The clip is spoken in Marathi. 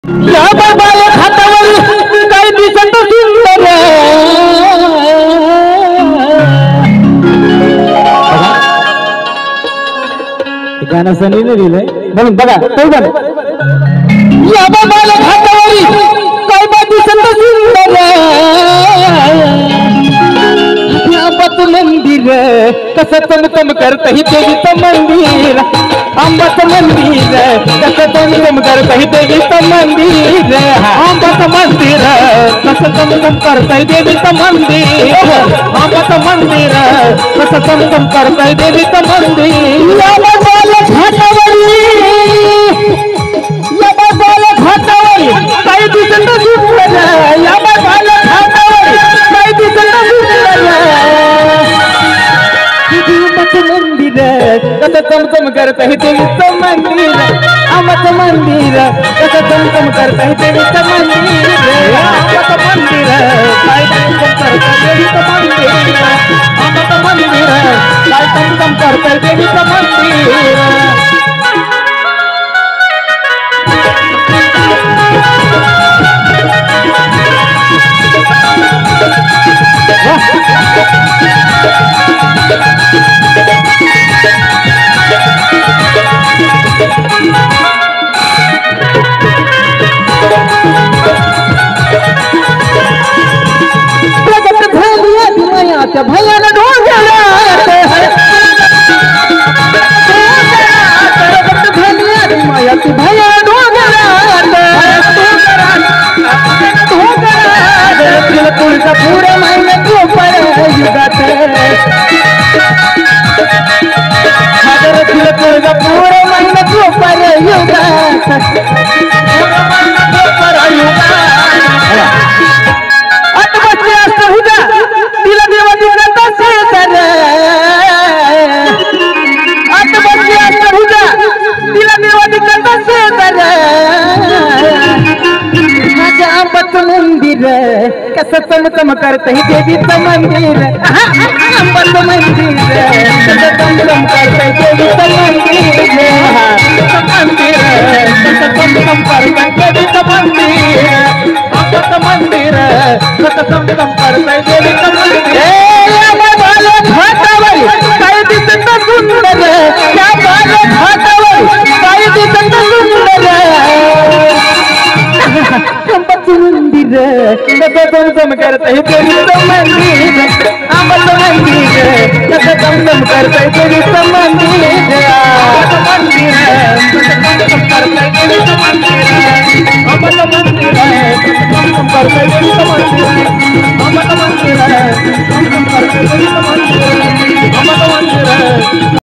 या बाबाला हातावर काय दिसत सुंदर गाणं सनीने दिलंय म्हणून बघा तो बघ या बाबाला हातावर काय दिसत सुंदर आंबाच मंदिर कसं चमचम करत ही देवीचं मंदिर आंबाच मंदिर कसं चमचम करत ही देवीचं मंदिर आंबाच मंदिर कसं चमचम करत देवीचं मंदिर आंबाच मंदिर कसं चमचम करत देवीचं मंदिर या बाबाला घाटावरी या बाबाला घाटावरी काही दिसत सुंदर या बाबाला घाटावरी काही दिसत सुंदर मंदिर कसं चमचम करत आहे देवीचं मंदिर आंबाचं मंदिर कसं चमचम करत आहे देवीचं मंदिर आंबाचं मंदिर काय चमचम करत आहे देवीचं मंदिर आंबाचं मंदिर काय चमचम करत आहे देवीचं मंदिर भयाला ढोंगला मायाची भया तुळचा पुढे महिने गोपाळ युगात तुळचा पुढे महिने गोपाळ युगात तिला देवा दिसत तिला देवा दिसत माझ्या आंबाचं मंदिर कसं चमचम करत ही देवीचं मंदिर आंबाचं मंदिर कसं चमचम करत देवीचं मंदिर मंदिर कसं चमचम करत देवीचं मंदिर आंबाचं मंदिर कसं चमचम करत देवीचं मंदिर घाटावर काही दिसत सुंदर त्या घाटावर काही दिसत सुंदर आंबाचं मंदिर कसं चमचम करत आहे देवीचं मंदिर आंबाचं मंदिर कसं चमचम करत आहे देवीचं मंदिर आंबाचं मंदिर कसं चमचम करत आहे देवीचं मंदिर आंबाचं मंदिर कसं चमचम करत आहे देवीचं मंदिर आंबाचं मंदिर चमचम करत आहे देवीचं मंदिर आंबाचं मंदिर